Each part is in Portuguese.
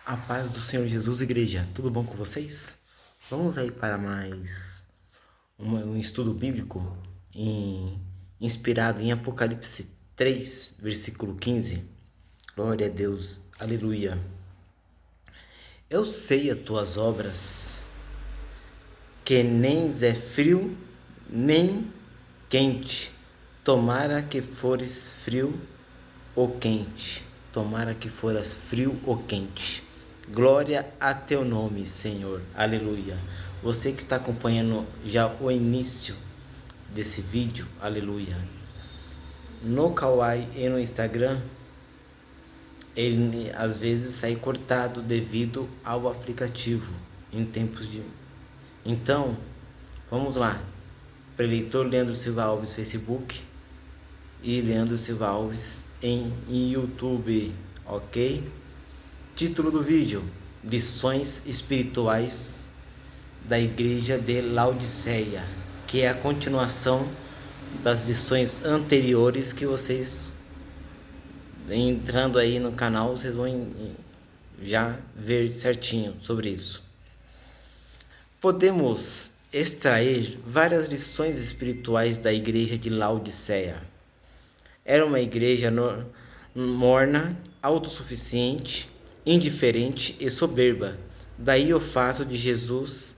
A paz do Senhor Jesus, igreja. Tudo bom com vocês? Vamos aí para mais um estudo bíblico inspirado em Apocalipse 3, versículo 15. Glória a Deus, aleluia. Eu sei as tuas obras, que nem é frio nem quente. Tomara que fores frio ou quente. Tomara que foras frio ou quente. Glória a teu nome, Senhor. Aleluia. Você que está acompanhando já o início desse vídeo, aleluia. No Kawaii e no Instagram, ele às vezes sai cortado devido ao aplicativo em tempos de... Então, vamos lá. Preleitor Leandro Silva Alves Facebook e Leandro Silva Alves em YouTube, ok? Título do vídeo: Lições Espirituais da Igreja de Laodiceia, que é a continuação das lições anteriores que vocês, entrando aí no canal, vocês vão já ver certinho sobre isso. Podemos extrair várias lições espirituais da Igreja de Laodiceia. Era uma igreja morna, autossuficiente, indiferente e soberba. Daí o fato de Jesus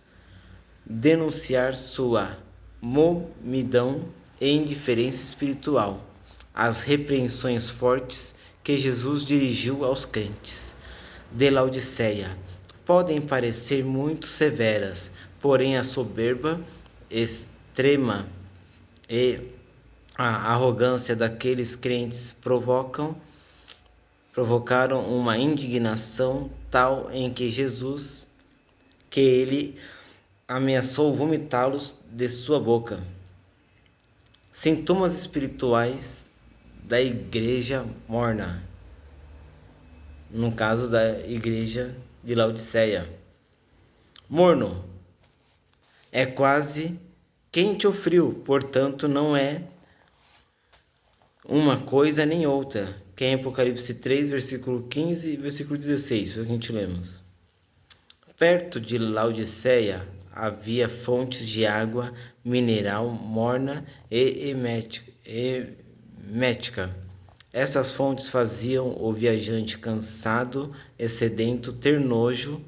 denunciar sua momidão e indiferença espiritual, as repreensões fortes que Jesus dirigiu aos crentes de Laodiceia podem parecer muito severas, porém a soberba extrema e a arrogância daqueles crentes provocaram uma indignação tal em que ele ameaçou vomitá-los de sua boca. Sintomas espirituais da igreja morna, no caso da igreja de Laodiceia. Morno é quase quente ou frio, portanto não é uma coisa nem outra, que é em Apocalipse 3, versículo 15 e versículo 16, foi o que a gente lemos. Perto de Laodiceia havia fontes de água mineral morna e emética. Essas fontes faziam o viajante cansado e sedento ter nojo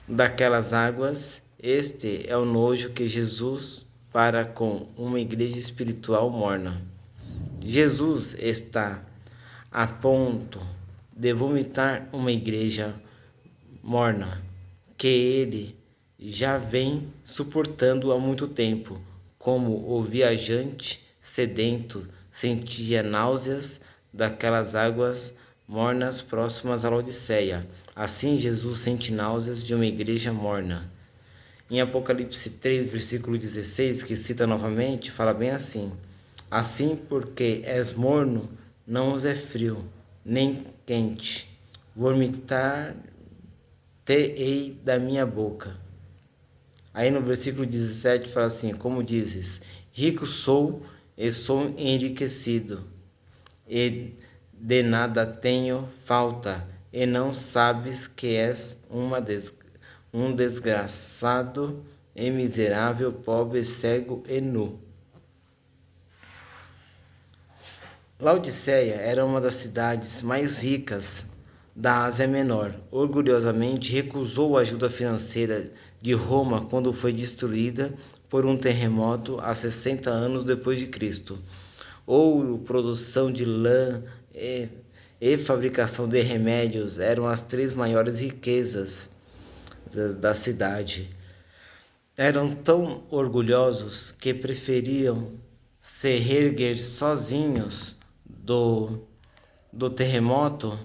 daquelas águas. Este é o nojo que Jesus para com uma igreja espiritual morna. Jesus está a ponto de vomitar uma igreja morna, que ele já vem suportando há muito tempo, como o viajante sedento sentia náuseas daquelas águas mornas próximas à Laodiceia. Assim Jesus sente náuseas de uma igreja morna. Em Apocalipse 3, versículo 16, que cita novamente, fala bem assim: assim porque és morno, não os é frio, nem quente, vomitar-te-ei da minha boca. Aí no versículo 17 fala assim: como dizes, rico sou e sou enriquecido, e de nada tenho falta, e não sabes que és um desgraçado e miserável, pobre, cego e nu. Laodiceia era uma das cidades mais ricas da Ásia Menor. Orgulhosamente recusou a ajuda financeira de Roma quando foi destruída por um terremoto há 60 anos depois de Cristo. Ouro, produção de lã e fabricação de remédios eram as três maiores riquezas da cidade. Eram tão orgulhosos que preferiam se reerguer sozinhos do terremoto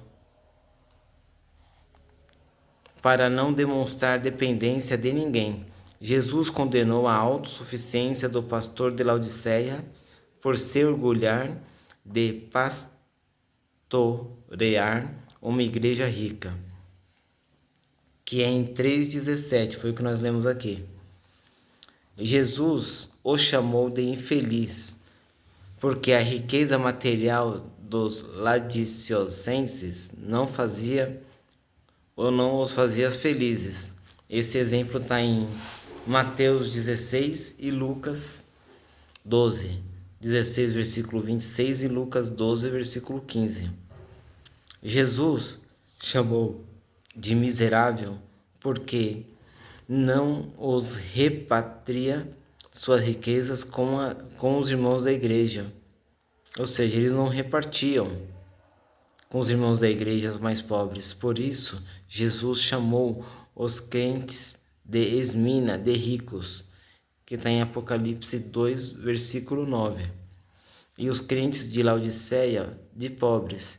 para não demonstrar dependência de ninguém. Jesus condenou a autossuficiência do pastor de Laodiceia por se orgulhar de pastorear uma igreja rica, que é em 3,17, foi o que nós lemos aqui. Jesus o chamou de infeliz, porque a riqueza material dos laodicenses não fazia ou não os fazia felizes. Esse exemplo está em Mateus 16 e Lucas 12. 16, versículo 26 e Lucas 12, versículo 15. Jesus chamou de miserável porque não os repatria suas riquezas com os irmãos da igreja. Ou seja, eles não repartiam com os irmãos da igreja mais pobres. Por isso, Jesus chamou os crentes de Esmina, de ricos, que está em Apocalipse 2, versículo 9. E os crentes de Laodiceia, de pobres,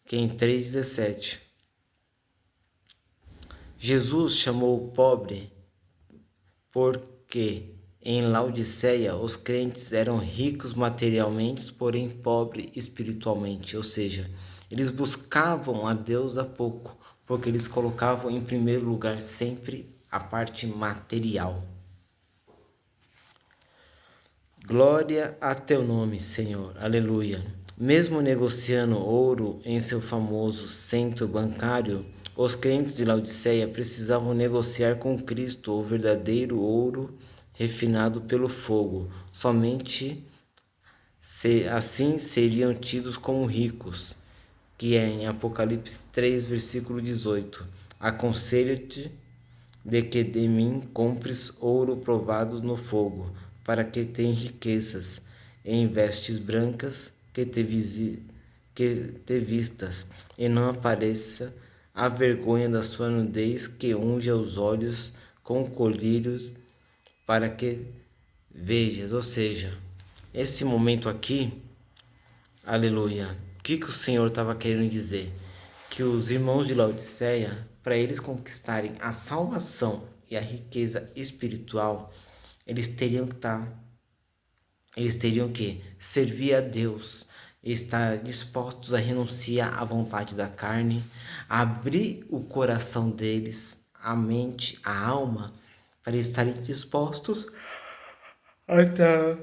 que é em 3,17. Jesus chamou o pobre porque em Laodiceia os crentes eram ricos materialmente, porém pobres espiritualmente, ou seja, eles buscavam a Deus há pouco, porque eles colocavam em primeiro lugar sempre a parte material. Glória a teu nome, Senhor. Aleluia. Mesmo negociando ouro em seu famoso centro bancário, os crentes de Laodiceia precisavam negociar com Cristo o verdadeiro ouro refinado pelo fogo. Somente assim seriam tidos como ricos, que é em Apocalipse 3, versículo 18. Aconselho-te de que de mim compres ouro provado no fogo, para que tenha riquezas, em vestes brancas que te vistas, e não apareça a vergonha da sua nudez, que unja os olhos com colírios, para que vejas. Ou seja, esse momento aqui, aleluia, o que o Senhor estava querendo dizer? Que os irmãos de Laodiceia, para eles conquistarem a salvação e a riqueza espiritual, eles teriam que servir a Deus, estar dispostos a renunciar à vontade da carne, abrir o coração deles, a mente, a alma, para estarem dispostos a estar,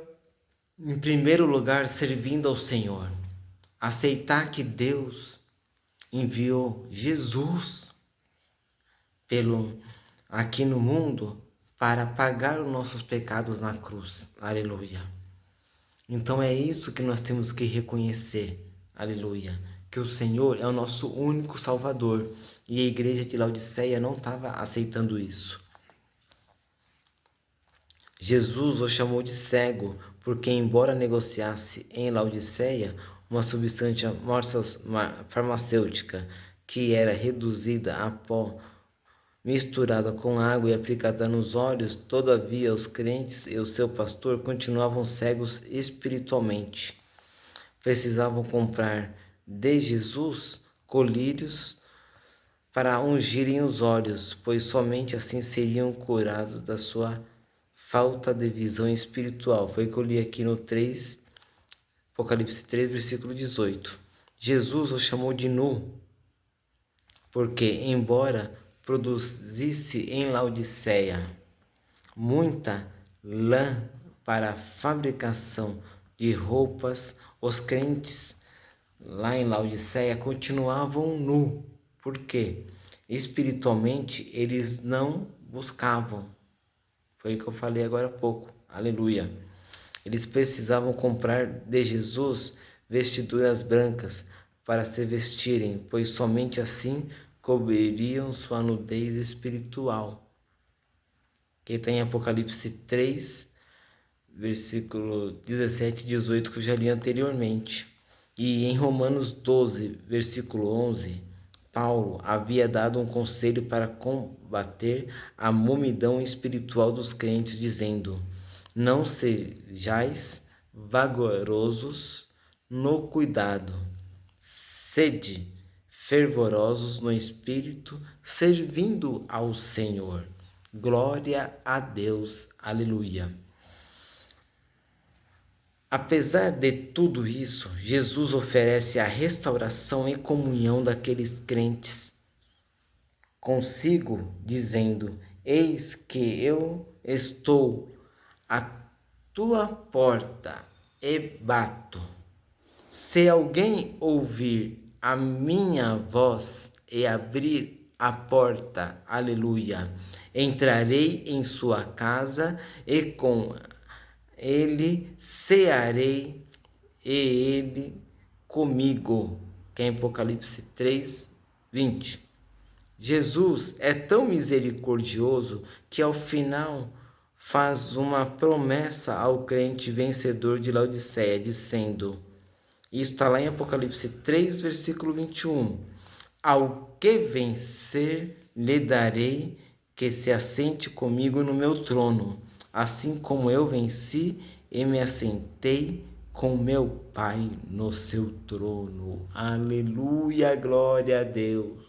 em primeiro lugar, servindo ao Senhor. Aceitar que Deus enviou Jesus aqui no mundo para pagar os nossos pecados na cruz. Aleluia. Então é isso que nós temos que reconhecer. Aleluia. Que o Senhor é o nosso único Salvador. E a igreja de Laodiceia não estava aceitando isso. Jesus o chamou de cego, porque embora negociasse em Laodiceia uma substância farmacêutica que era reduzida a pó, misturada com água e aplicada nos olhos, todavia os crentes e o seu pastor continuavam cegos espiritualmente. Precisavam comprar de Jesus colírios para ungirem os olhos, pois somente assim seriam curados da sua falta de visão espiritual. Foi o que eu li aqui no 3, Apocalipse 3, versículo 18. Jesus o chamou de nu, porque embora produzisse em Laodiceia muita lã para a fabricação de roupas, os crentes lá em Laodiceia continuavam nu. Por quê? Espiritualmente eles não buscavam. Foi o que eu falei agora há pouco. Aleluia. Eles precisavam comprar de Jesus vestiduras brancas para se vestirem, pois somente assim cobririam sua nudez espiritual. Que está em Apocalipse 3, versículo 17 e 18, que eu já li anteriormente. E em Romanos 12, versículo 11, Paulo havia dado um conselho para combater a momidão espiritual dos crentes, dizendo: não sejais vagarosos no cuidado, sede fervorosos no espírito, servindo ao Senhor. Glória a Deus. Aleluia. Apesar de tudo isso, Jesus oferece a restauração e comunhão daqueles crentes consigo, dizendo: eis que eu estou à tua porta e bato. Se alguém ouvir a minha voz e abrir a porta, aleluia, entrarei em sua casa e com ele cearei e ele comigo. Que é Apocalipse 3, 20. Jesus é tão misericordioso que ao final faz uma promessa ao crente vencedor de Laodiceia, dizendo, isso está lá em Apocalipse 3, versículo 21, ao que vencer lhe darei que se assente comigo no meu trono, assim como eu venci e me assentei com meu Pai no seu trono. Aleluia, glória a Deus.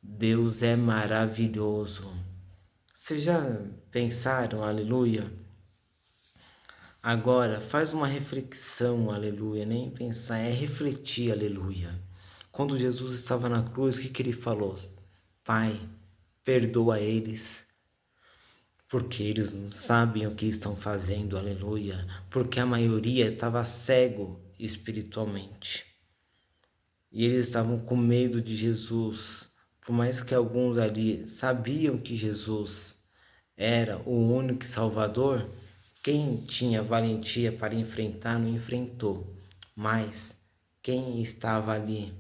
Deus é maravilhoso. Vocês já pensaram, aleluia? Agora, faz uma reflexão, aleluia. Nem pensar, é refletir, aleluia. Quando Jesus estava na cruz, o que ele falou? Pai, perdoa eles, porque eles não sabem o que estão fazendo, aleluia. Porque a maioria estava cego espiritualmente. E eles estavam com medo de Jesus. Por mais que alguns ali sabiam que Jesus era o único Salvador, quem tinha valentia para enfrentar não enfrentou. Mas quem estava ali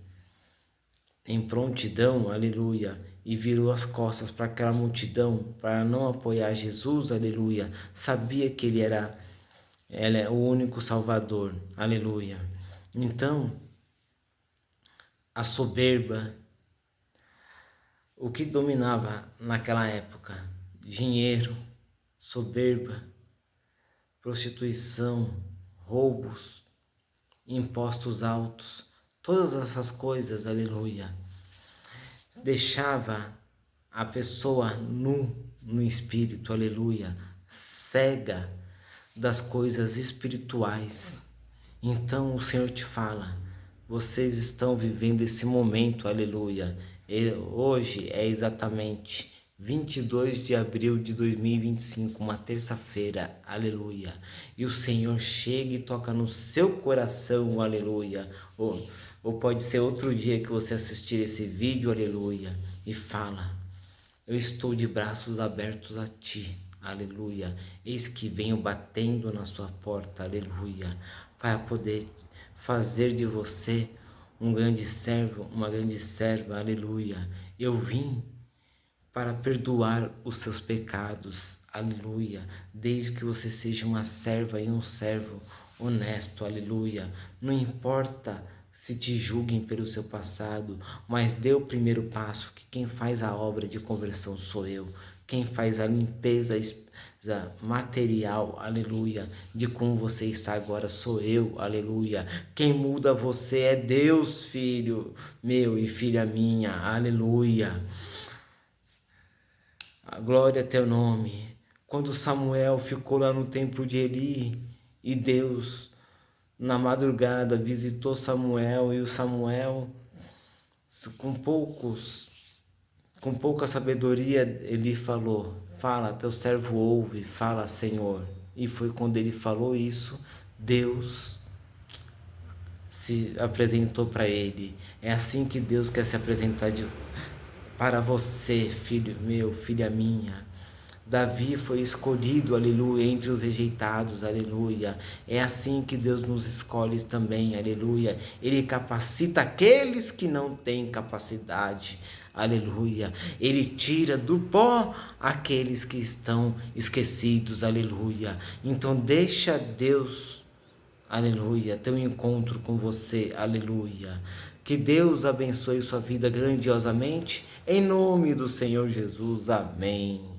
em prontidão, aleluia, e virou as costas para aquela multidão, para não apoiar Jesus, aleluia, sabia que ele é o único Salvador, aleluia. Então, a soberba, o que dominava naquela época? Dinheiro, soberba, prostituição, roubos, impostos altos, todas essas coisas, aleluia, deixava a pessoa no espírito, aleluia, cega das coisas espirituais. Então o Senhor te fala, vocês estão vivendo esse momento, aleluia. E hoje é exatamente 22 de abril de 2025, uma terça-feira, aleluia. E o Senhor chega e toca no seu coração, aleluia. Ou pode ser outro dia que você assistir esse vídeo, aleluia, e fala, eu estou de braços abertos a ti, aleluia. Eis que venho batendo na sua porta, aleluia, para poder fazer de você um grande servo, uma grande serva, aleluia. Eu vim para perdoar os seus pecados, aleluia, desde que você seja uma serva e um servo honesto, aleluia. Não importa se te julguem pelo seu passado, mas dê o primeiro passo, que quem faz a obra de conversão sou eu. Quem faz a limpeza material, aleluia, de como você está agora sou eu, aleluia. Quem muda você é Deus, filho meu e filha minha, aleluia. A glória a teu nome. Quando Samuel ficou lá no templo de Eli e Deus na madrugada visitou Samuel e o Samuel com pouca sabedoria ele falou, fala, teu servo ouve, fala, Senhor. E foi quando ele falou isso, Deus se apresentou para ele. É assim que Deus quer se apresentar para você, filho meu, filha minha. Davi foi escolhido, aleluia, entre os rejeitados, aleluia. É assim que Deus nos escolhe também, aleluia. Ele capacita aqueles que não têm capacidade, aleluia. Ele tira do pó aqueles que estão esquecidos, aleluia. Então deixa Deus, aleluia, ter um encontro com você, aleluia. Que Deus abençoe sua vida grandiosamente, em nome do Senhor Jesus, amém.